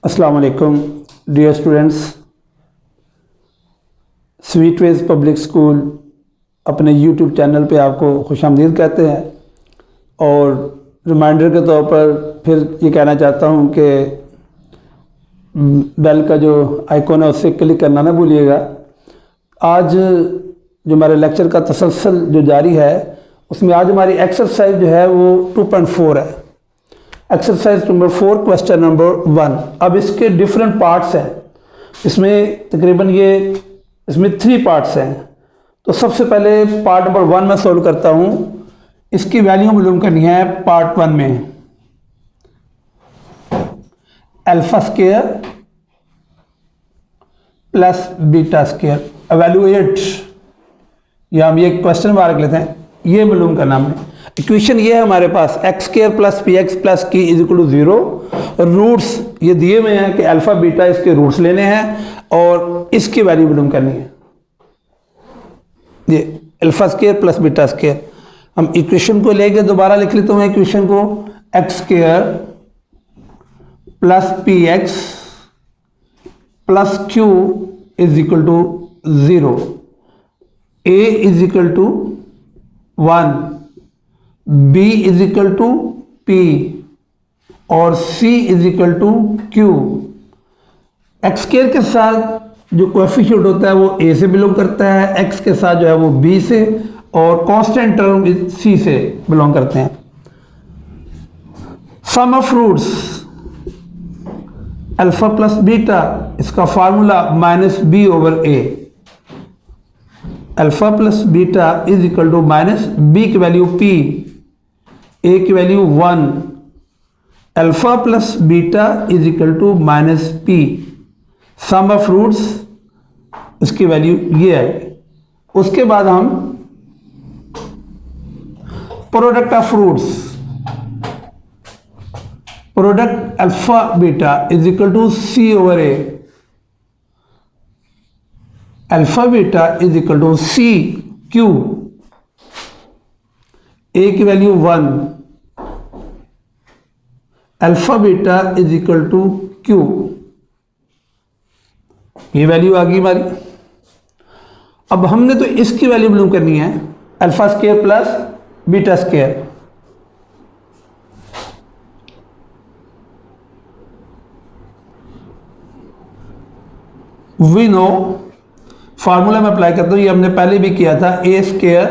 अस्सलाम वालेकुम dear students. स्वीट वेज पब्लिक स्कूल अपने यूट्यूब चैनल पे आपको खुशामदीद कहते हैं और रिमाइंडर के तौर पर फिर ये कहना चाहता हूँ कि बेल का जो आइकॉन है उससे क्लिक करना ना भूलिएगा। आज जो हमारे लेक्चर का तसलसल जो जारी है उसमें आज हमारी एक्सरसाइज जो है वो 2.4 है। Exercise number 4 question number 1। अब इसके डिफरेंट पार्ट्स हैं, इसमें तकरीबन इसमें 3 पार्ट्स हैं। तो सबसे पहले पार्ट नंबर 1 में सॉल्व करता हूँ। इसकी वैल्यू मालूम करनी है पार्ट 1 में। Alpha square plus beta square evaluate, या हम ये क्वेश्चन मार्क लेते हैं, ये मालूम करना हमने। इक्वेशन ये है हमारे पास x square plus p x plus q is equal to 0। Roots ये दिए हुए हैं कि अल्फा बीटा इसके रूट्स लेने हैं और इसकी वैल्यू मालूम करनी है। ये alpha square plus beta square, हम इक्वेशन को लेके दोबारा लिख लेते हैं इक्वेशन को। X square plus p x plus q is equal to 0। A is equal to 1, b is equal to p और c is equal to q. X square के साथ जो कोएफिशिएंट होता है वो ए से बिलोंग करता है, एक्स के साथ जो है वो बी से, और कांस्टेंट टर्म सी से बिलोंग करते हैं। Sum of roots alpha plus beta, इसका formula minus b over a. Alpha plus beta is equal to minus b की वैल्यू पी, ए की value 1। Alpha plus beta is equal to minus p. Sum of roots उसकी value ये है। उसके बाद हम product of roots, product alpha beta is equal to c over a. Alpha beta is equal to c q, a की value 1। Alpha beta is equal to Q, ये value आ गई हमारी। अब हमने तो इसकी वैल्यू मालूम करनी है, alpha square plus beta square. We know, formula में अप्लाई करता हूँ, ये हमने पहले भी किया था। A square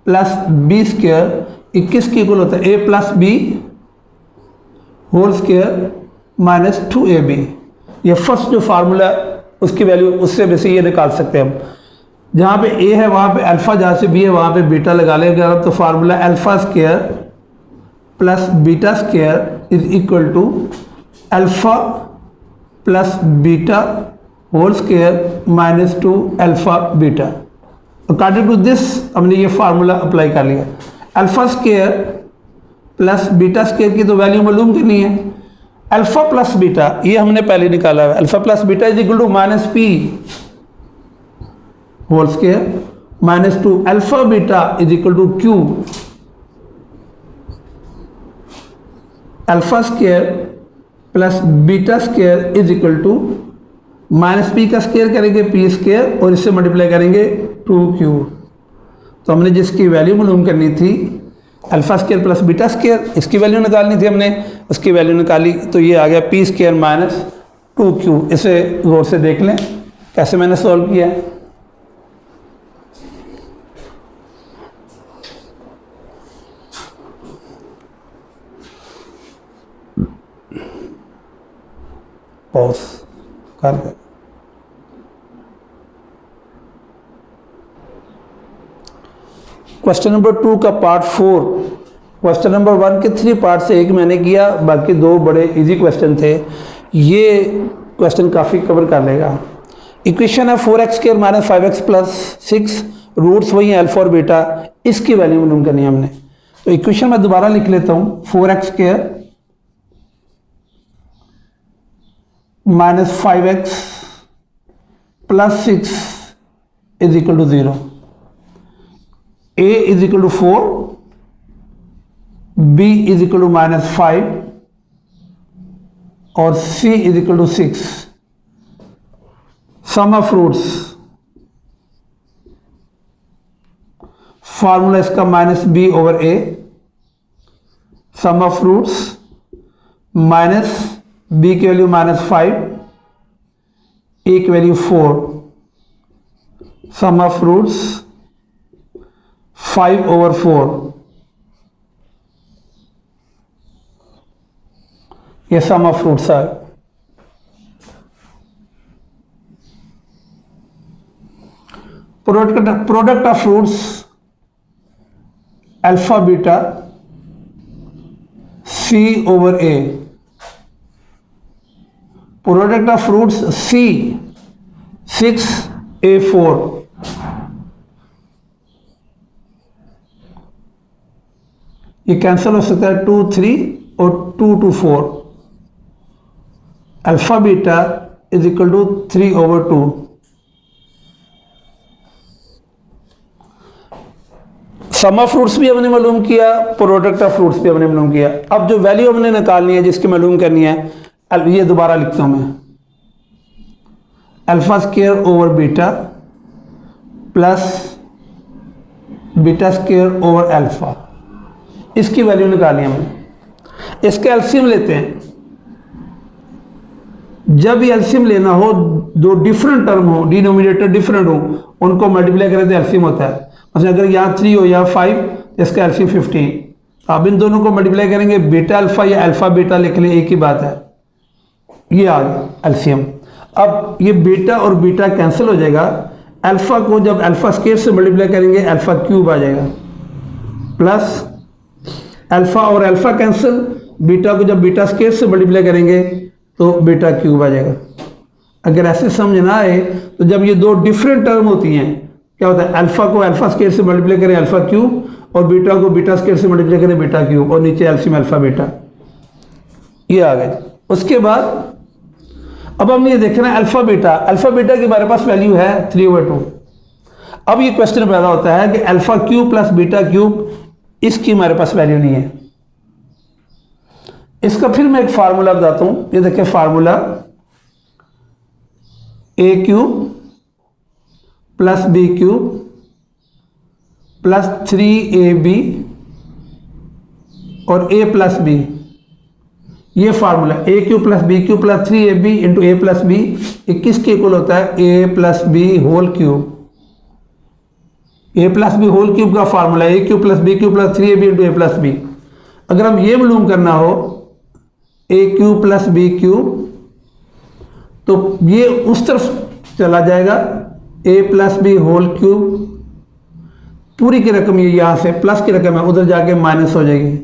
plus b square 21 की इक्वल होता है a plus b whole square minus 2ab। ये फर्स्ट जो फार्मूला उसकी वैल्यू, उससे वैसे ये निकाल सकते हैं हम। जहाँ पे ए है वहाँ पे अल्फा, जहाँ से बी है वहाँ पे बीटा लगा लेगा। तो formula alpha square plus beta square is equal to alpha plus beta whole square minus 2 alpha beta. According to this हमने ये फार्मूला अप्लाई कर लिया। Alpha square plus beta square की तो वैल्यू मालूम करनी है। अल्फा प्लस बीटा ये हमने पहले निकाला है। Alpha plus beta is equal to minus P whole square minus 2 alpha beta is equal to Q. Alpha square plus beta square is equal to minus P का square करेंगे P square और इससे multiply करेंगे 2q। तो हमने जिसकी value मालूम करनी थी alpha square plus beta square, इसकी वैल्यू निकालनी थी हमने, उसकी वैल्यू निकाली तो ये आ गया पी स्क्वायर माइनस 2q। इसे गौर से देख लें कैसे मैंने सॉल्व किया है। पॉज कर दे। क्वेश्चन नंबर 2 का पार्ट 4। क्वेश्चन नंबर 1 के 3 पार्ट से एक मैंने किया, बाकी 2 बड़े इजी क्वेश्चन थे। ये क्वेश्चन काफ़ी कवर कर लेगा। इक्वेशन है 4x square minus 5x plus 6, roots वही हैं अल्फा और बीटा, इसकी वैल्यू मालूम करनी है हमने। तो इक्वेशन मैं दोबारा लिख लेता हूँ। 4x square minus 5x plus 6 is equal to 0। a is equal to 4, b is equal to minus 5, और C is equal to 6। Sum of roots, formula इसका -b over a। Sum of roots minus b की value -5, a की value 4। Sum of roots 5 over 4। ये sum of roots है। Product of roots alpha beta C over A। Product of roots C 6 A 4। ये cancel हो सकता है 2 3 और 2 2 4। Alpha beta is equal to 3 over 2। Sum of roots भी हमने मालूम किया, प्रोडक्ट ऑफ फ्रूट्स भी हमने मालूम किया। अब जो वैल्यू हमने निकालनी है, जिसकी मालूम करनी है, ये दोबारा लिखता हूं मैं, alpha square over beta plus beta square over alpha. इसकी वैल्यू निकालनी है हमने। इसका एलसीएम लेते हैं। जब ये एलसीएम लेना हो, दो डिफरेंट टर्म हो, डिनोमिनेटर डिफरेंट हो, उनको मल्टीप्लाई करें तो एलसीएम होता है। मतलब अगर यहाँ 3 हो या 5, इसका एलसीएम 15। अब इन दोनों को मल्टीप्लाई करेंगे, बीटा अल्फा या अल्फा बीटा लिख लें, एक ही बात है। ये आ गया एलसीएम। अब ये बीटा और बीटा कैंसिल हो जाएगा। अल्फा को जब अल्फा स्क्वायर से मल्टीप्लाई करेंगे, अल्फा क्यूब आ जाएगा, प्लस अल्फा और अल्फा कैंसिल, बीटा को जब बीटा स्क्वायर से मल्टीप्लाई करेंगे तो बीटा क्यूब आ जाएगा। अगर ऐसे समझ ना आए तो जब ये दो डिफरेंट टर्म होती हैं, क्या होता है, अल्फा को अल्फा स्क्वायर से मल्टीप्लाई करें अल्फा क्यूब, और बीटा को बीटा स्क्वायर से मल्टीप्लाई करें बीटा क्यूब, और नीचे एलसीएम अल्फा बीटा। ये आ गए। उसके बाद अब हमने ये देखना है अल्फा बीटा की हमारे पास वैल्यू है 3 ओवर 2। अब ये क्वेश्चन पैदा होता है कि alpha cube plus beta cube, इसकी हमारे पास वैल्यू नहीं है। इसका फिर मैं एक फार्मूला बताता हूं। ये देखिए formula, a cube plus B cube plus 3ab और a प्लस बी। ये formula a cube plus B cube plus 3ab into a plus b, ये किसके इक्वल होता है, a plus b whole cube. A plus b whole cube का formula a cube plus B cube plus 3ab into a plus b. अगर हम ये मालूम करना हो a cube plus B cube, तो ये उस तरफ चला जाएगा, ए प्लस बी होल क्यूब, पूरी की रकम ये यहां से प्लस की रकम है, उधर जाके माइनस हो जाएगी।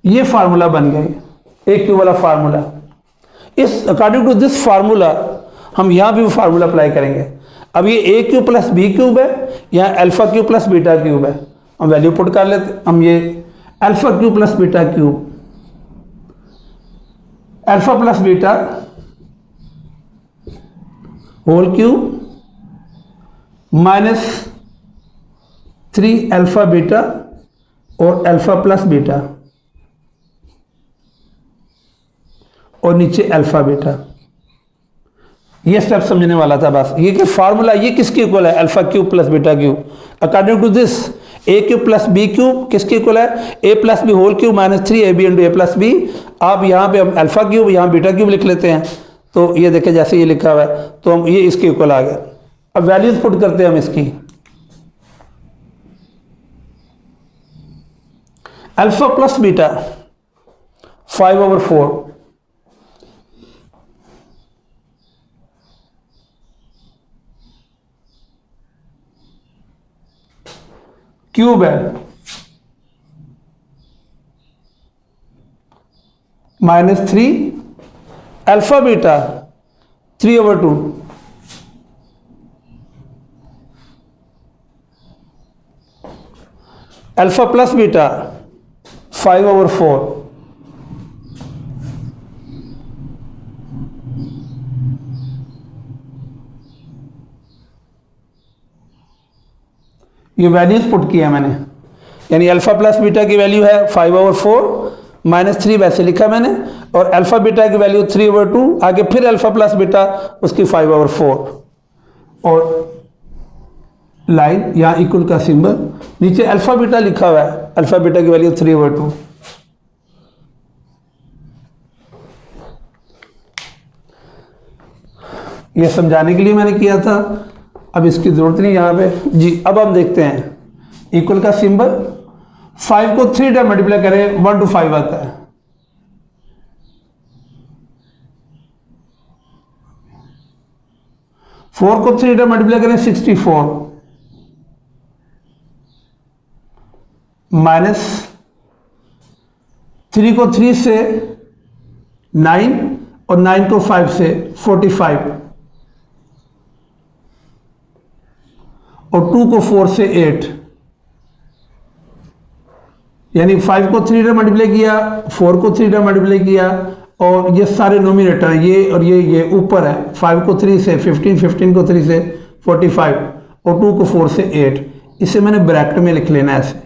ये फार्मूला बन गया ए क्यूब वाला फार्मूला। इस अकॉर्डिंग टू दिस फार्मूला हम यहां भी वो फार्मूला अप्लाई करेंगे। अब ये A cube plus B cube है, यहाँ alpha cube plus beta cube है। हम वैल्यू पुट कर लेते, हम ये alpha cube plus beta cube, alpha plus beta whole cube minus 3 alpha beta और अल्फा प्लस बीटा, और नीचे अल्फा बीटा। ये स्टेप समझने वाला था बस। ये कि फार्मूला ये किसके इक्वल है, alpha cube plus beta cube. According to this a cube plus B cube किसके इक्वल है, a plus b whole cube minus 3ab into a plus b. आप यहाँ पे हम अल्फा क्यूब, यहाँ बीटा क्यूब लिख लेते हैं। तो ये देखें जैसे ये लिखा हुआ है, तो हम ये इसके इक्वल आ गया। अब वैल्यूज पुट करते हैं हम इसकी। Alpha plus beta 5 over 4, cube है -3 alpha beta 3 over 2, alpha plus beta 5 over 4, ये वैल्यूज पुट किया मैंने। यानी अल्फा प्लस बीटा की वैल्यू है 5 ओवर 4 -3 वैसे लिखा मैंने, और अल्फ़ा बीटा की वैल्यू 3/2, आगे फिर अल्फ़ा प्लस बीटा उसकी 5/4, और लाइन यहाँ इक्वल का सिंबल, नीचे अल्फ़ा बीटा लिखा हुआ है, अल्फ़ा बीटा की वैल्यू 3/2। ये समझाने के लिए मैंने किया था, अब इसकी ज़रूरत नहीं यहाँ पे जी। अब हम देखते हैं इक्वल का सिंबल, 5 को 3 टाइम मल्टीप्लाई करें 1 to 5 आता है, फोर को 3 टाइम मल्टीप्लाई करें 64, माइनस 3 को 3 से 9, और 9 को 5 से 45, और 2 को 4 से 8, यानी 5 को 3 टाइम मल्टीप्लाई किया, 4 को 3 टाइम मल्टीप्लाई किया, और ये सारे नोमिनेटर हैं, ये और ये ऊपर है, 5 को 3 से 15, 15 को 3 से 45, और 2 को 4 से 8। इसे मैंने ब्रैकेट में लिख लेना है ऐसे।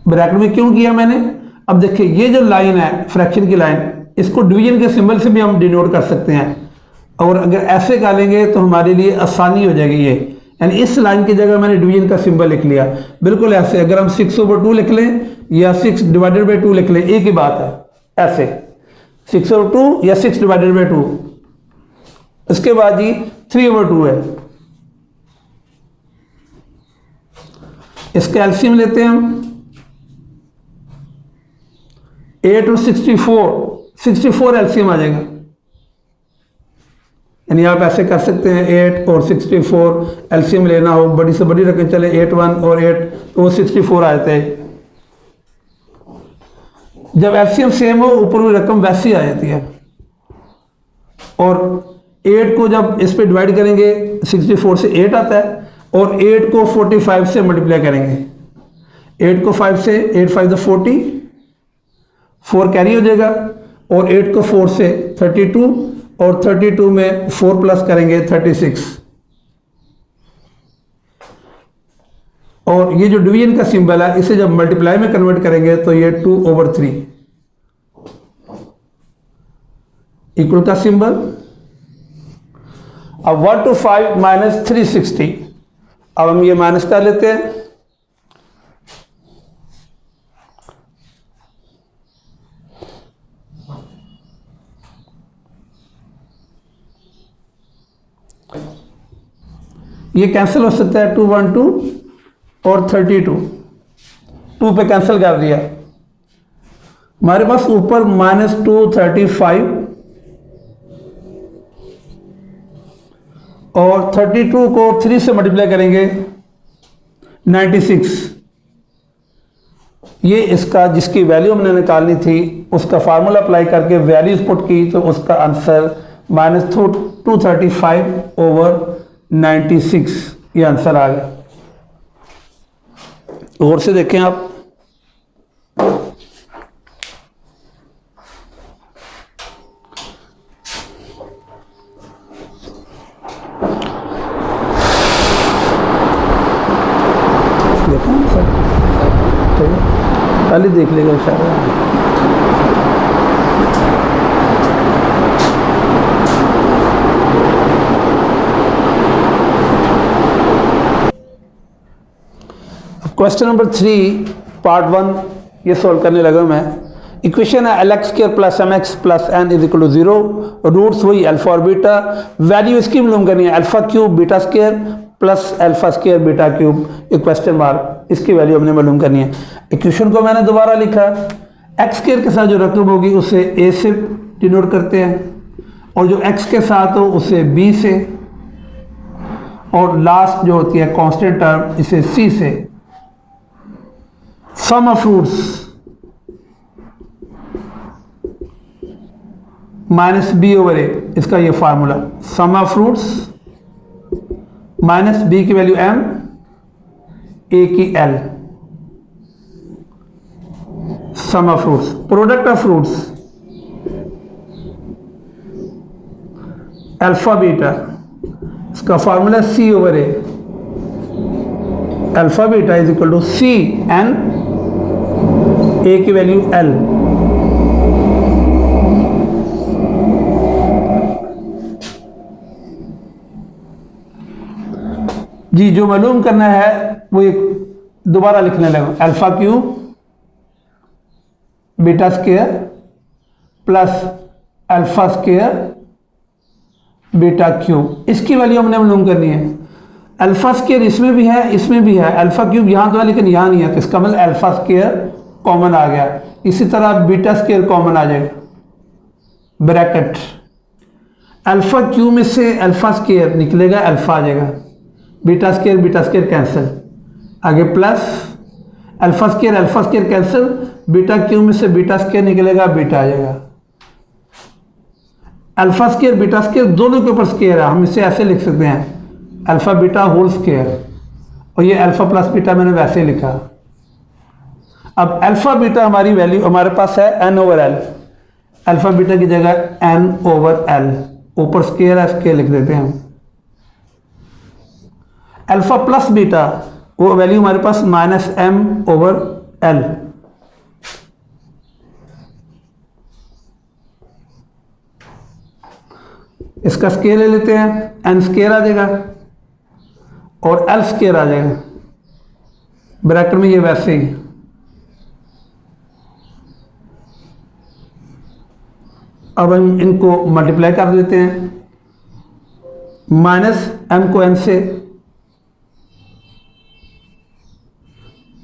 ब्रैकेट में क्यों किया मैंने? अब देखिए ये जो लाइन है फ्रैक्शन की लाइन, इसको डिवीजन के सिंबल से भी हम डिनोट कर सकते हैं, और अगर ऐसे डालेंगे तो हमारे लिए आसानी हो जाएगी ये, यानी इस लाइन की जगह मैंने डिवीजन का सिंबल लिख लिया, बिल्कुल ऐसे। अगर हम 6/2 लिख लें या 6/2 लिख लें, एक ही बात है, ऐसे 6/2 या 6/2। इसके बाद जी 3/2 है, इसका एलसीएम लेते हैं हम, 8 और 64 एलसीएम आ जाएगा, यानी आप ऐसे कर सकते हैं 8 और 64 एलसीएम लेना हो, बड़ी से बड़ी रकम चले 8 1 और 8 तो वो 64 आ जाते हैं। जब एलसीएम सेम हो ऊपर हुई रकम वैसी आ जाती है, और 8 को जब इस पे डिवाइड करेंगे 64 से 8 आता है, और 8 को 45 से मल्टीप्लाई करेंगे, 8 को 5 से 8 5 40, 4 कैरी हो जाएगा, और 8 को 4 से 32, और 32 में 4 प्लस करेंगे 36, और ये जो डिवीजन का सिंबल है इसे जब मल्टीप्लाई में कन्वर्ट करेंगे तो ये 2/3 इक्वल का सिंबल। अब 1 to 5 माइनस 360, अब हम ये माइनस कर लेते हैं, ये कैंसिल हो सकता है, 2 1 2 और 32, 2 पे कैंसिल कर दिया, हमारे पास ऊपर -235 और 32 को 3 से मल्टीप्लाई करेंगे 96, ये इसका जिसकी वैल्यू हमने निकालनी थी उसका फार्मूला अप्लाई करके वैल्यूज पुट की तो उसका आंसर -235/96 ये आंसर आ गया। गौर से देखें आप, पहले देख लेगा शायद। क्वेश्चन नंबर 3 पार्ट 1 ये सॉल्व करने लगा मैं। इक्वेशन है LX² plus MX plus N is equal to 0, roots वही अल्फा और बीटा, वैल्यू इसकी मालूम करनी है α³ β² प्लस α² β³, एक क्वेश्चन मार्क, इसकी वैल्यू हमने मालूम करनी है। इक्वेशन को मैंने दोबारा लिखा, x² के साथ जो रकम होगी उसे A से डिनोट करते हैं, और जो x के साथ हो उसे B से, और लास्ट जो होती है कांस्टेंट टर्म इसे C से। सम ऑफ रूट्स -b/a, इसका ये formula, sum of roots -b की वैल्यू m, a की l, sum of roots, product of roots alpha beta, इसका formula c/a, alpha beta is equal to C n a की value L. जी जो मालूम करना है वो एक दोबारा लिखने लगा, alpha Q beta square plus alpha square beta cube, इसकी वैल्यू हमने मालूम करनी है। अल्फा स्क्वायर इसमें भी है, इसमें भी है, अल्फा क्यूब यहाँ तो है लेकिन यहाँ नहीं है, तो इसका मतलब अल्फा स्क्वायर कॉमन आ गया। इसी तरह बीटा स्क्वायर कॉमन आ जाएगा, ब्रैकेट अल्फा क्यूब में से अल्फा स्क्वायर निकलेगा, अल्फा आ जाएगा, बीटा स्क्वायर कैंसिल, आगे plus alpha square cancel, beta cube में से बीटा स्क्वायर निकलेगा, बीटा आ जाएगा। अल्फा स्क्वायर बीटा स्क्वायर दोनों के ऊपर स्क्वायर है, हम इसे ऐसे लिख सकते हैं अल्फा बीटा होल स्क्वायर, और ये अल्फा प्लस बीटा मैंने वैसे लिखा। अब अल्फा बीटा हमारी वैल्यू हमारे पास है N over L, alpha beta की जगह एन ओवर एल, ऊपर स्क्वायर है, स्क्वायर लिख देते हैं हम। अल्फा प्लस बीटा वो वैल्यू हमारे पास माइनस एम ओवर एल, इसका स्क्वायर ले लेते हैं, एन स्क्वायर आ जाएगा और एल स्क्वायर आ जाएगा, ब्रैकेट में ये वैसे ही। अब हम इनको मल्टीप्लाई कर देते हैं, माइनस एम को एन से,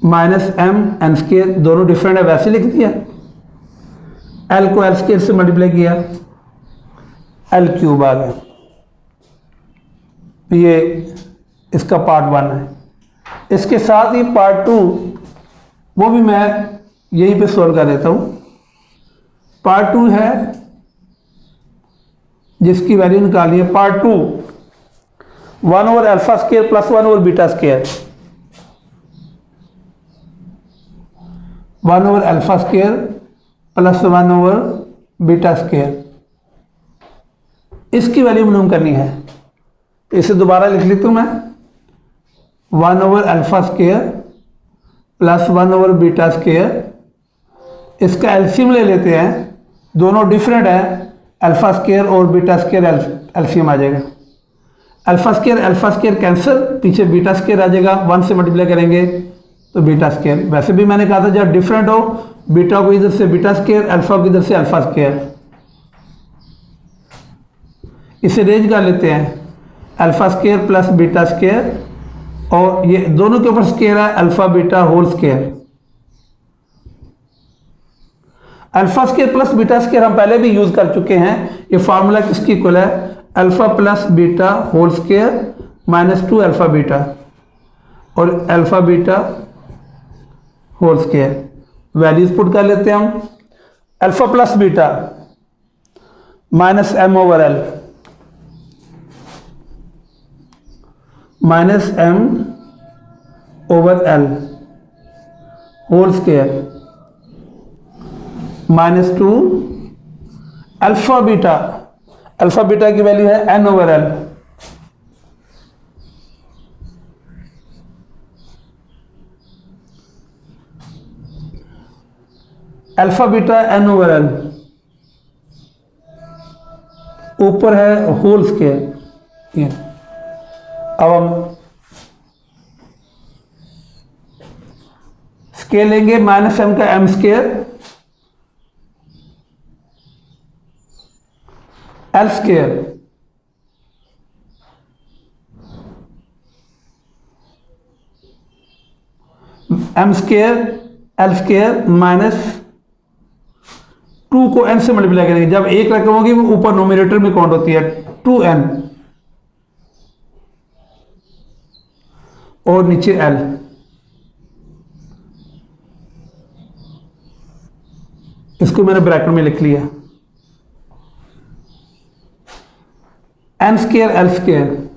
माइनस एम एन स्क्वायर दोनों डिफरेंट है वैसे लिख दिया, एल को एल स्क्वायर से मल्टीप्लाई किया, एल क्यूब आ गया। ये इसका पार्ट 1 है। इसके साथ ही पार्ट 2 वो भी मैं यहीं पे सॉल्व कर देता हूँ। पार्ट 2 है जिसकी वैल्यू निकालनी है, part 2 1 over alpha square plus 1 over beta square, 1 over alpha square plus 1 over beta square, इसकी वैल्यू मालूम करनी है। इसे दोबारा लिख लेता हूँ मैं, 1 over alpha square plus 1 over beta square, इसका एलसीएम ले लेते हैं, दोनों डिफरेंट है, अल्फा स्क्वायर और बीटा स्क्वायर एलसीएम आ जाएगा। अल्फा स्क्वायर कैंसिल, पीछे बीटा स्क्वायर आ जाएगा, 1 से मल्टीप्लाई करेंगे तो बीटा स्क्वायर। वैसे भी मैंने कहा था जब डिफरेंट हो, बीटा को इधर से बीटा स्क्वायर, अल्फा को इधर से अल्फा स्क्वायर, इसे रेंज कर लेते हैं, alpha square plus beta square, और ये दोनों के ऊपर स्क्वायर है, alpha beta whole square. Alpha square plus beta square हम पहले भी यूज कर चुके हैं, ये फार्मूला किसकी इक्वल है, alpha plus beta whole square minus 2 alpha beta, और alpha beta whole square. Values put कर लेते हैं हम, alpha plus beta minus M over l, minus M over l whole square minus 2 alpha beta की value है N over L, alpha beta n over L, ऊपर है whole square. अब हम स्केल लेंगे, माइनस एम का m square, L square, M square L square minus 2 को n से मल्टीप्लाई करेंगे, जब एक रकम होगी वो ऊपर नोमिनेटर में काउंट होती है, 2n और नीचे l। इसको मैंने ब्रैकेट में लिख लिया, N square L square,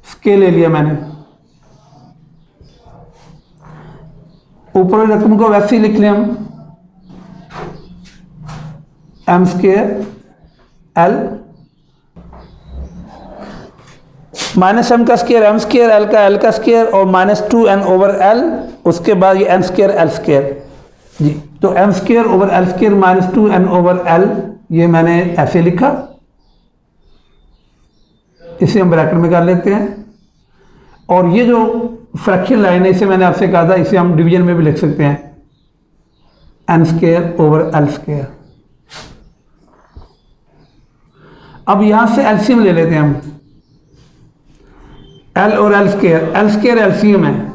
scale ले लिया मैंने, ऊपर वाली रकम को वैसे ही लिख लें हम, M square L minus M का स्क्वायर एम स्क्वायर, एल का स्क्वायर और माइनस 2n ओवर एल, उसके बाद ये एम स्क्वायर एल स्क्वायर जी। तो M square over L square minus 2n over L, ये मैंने ऐसे लिखा, इसे हम ब्रैकेट में कर लेते हैं। और ये जो फ्रैक्शन लाइन है इसे मैंने आपसे कहा था, इसे हम डिवीजन में भी लिख सकते हैं, N square over L square. अब यहां से एलसीएम ले लेते हैं हम, एल और एल स्क्वायर एलसीएम है,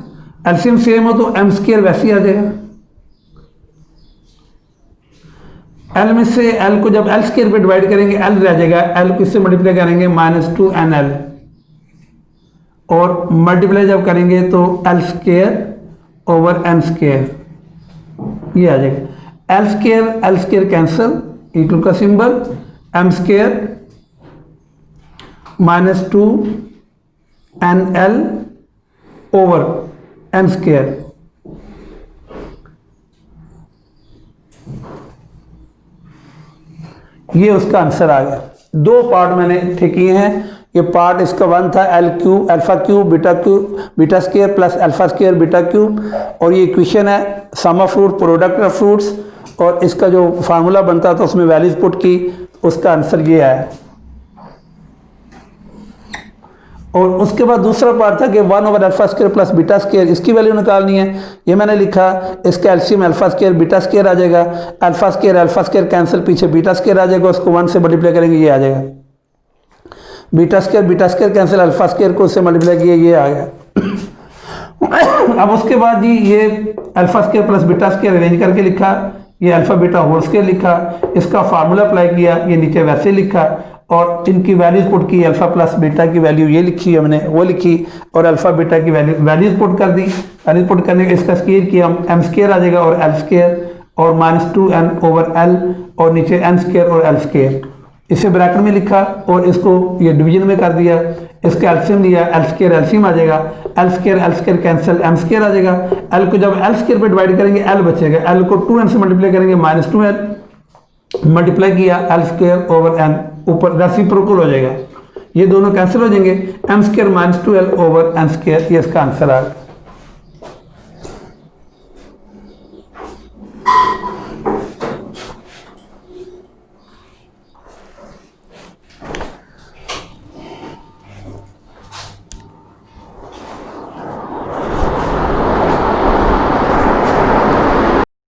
एलसीएम सेम हो तो एम स्क्वायर वैसे ही आ जाएगा। एल में से एल को जब एल स्क्वायर पे डिवाइड करेंगे एल रह जाएगा, एल को इससे मल्टीप्लाई करेंगे -2nl, और मल्टीप्लाई जब करेंगे तो L square over N square ये आ जाएगा। एल स्क्वायर कैंसल, इक्वल का symbol M square -2nl over N square. ये उसका आंसर आ गया। दो पार्ट मैंने ठीक किए हैं। ये पार्ट इसका 1 था l cube alpha cube beta square plus alpha square beta cube, और ये इक्वेशन है sum of root product of roots, और इसका जो फार्मूला बनता था उसमें वैल्यूज पुट की, उसका आंसर ये आया। और उसके बाद दूसरा पार्ट था कि 1 over alpha square plus beta square, इसकी वैल्यू निकालनी है। ये मैंने लिखा, इसका LCM alpha square beta square आ जाएगा, अल्फा स्क्वायर कैंसिल, पीछे बीटा स्क्वायर आ जाएगा, उसको 1 से मल्टीप्लाई करेंगे ये आ जाएगा। Beta square cancel, alpha square को उससे मल्टीप्लाई किया ये आ गया। अब उसके बाद जी ये alpha square plus beta square arrange करके लिखा, ये अल्फा बीटा होल स्क्वायर लिखा, इसका फार्मूला अप्लाई किया, ये नीचे वैसे लिखा, और इनकी वैल्यूज पुट की, अल्फा प्लस बीटा की वैल्यू ये लिखी हमने, वो लिखी, और अल्फा बीटा की वैल्यूज पुट कर दी। वैल्यूज पुट करने के इसका स्क्वायर किया, एम स्क्वायर आ जाएगा और एल स्क्वायर, और -2n ओवर एल, और नीचे एन स्क्वायर और एल स्क्वायर, इसे ब्रैकेट में लिखा, और इसको ये डिवीजन में कर दिया। इसका एलसीएम लिया, एल स्क्वायर एलसीएम आ जाएगा, L square cancel, m square आ जाएगा। एल को जब एल स्क्वायर पे डिवाइड करेंगे एल बचेगा, एल को 2n से मल्टीप्लाई करेंगे -2n, मल्टीप्लाई किया एल स्क्वायर ओवर एन, ऊपर रेसिप्रोकल हो जाएगा, ये दोनों कैंसिल हो जाएंगे, m square -2l over N square, ये इसका आंसर आ गया।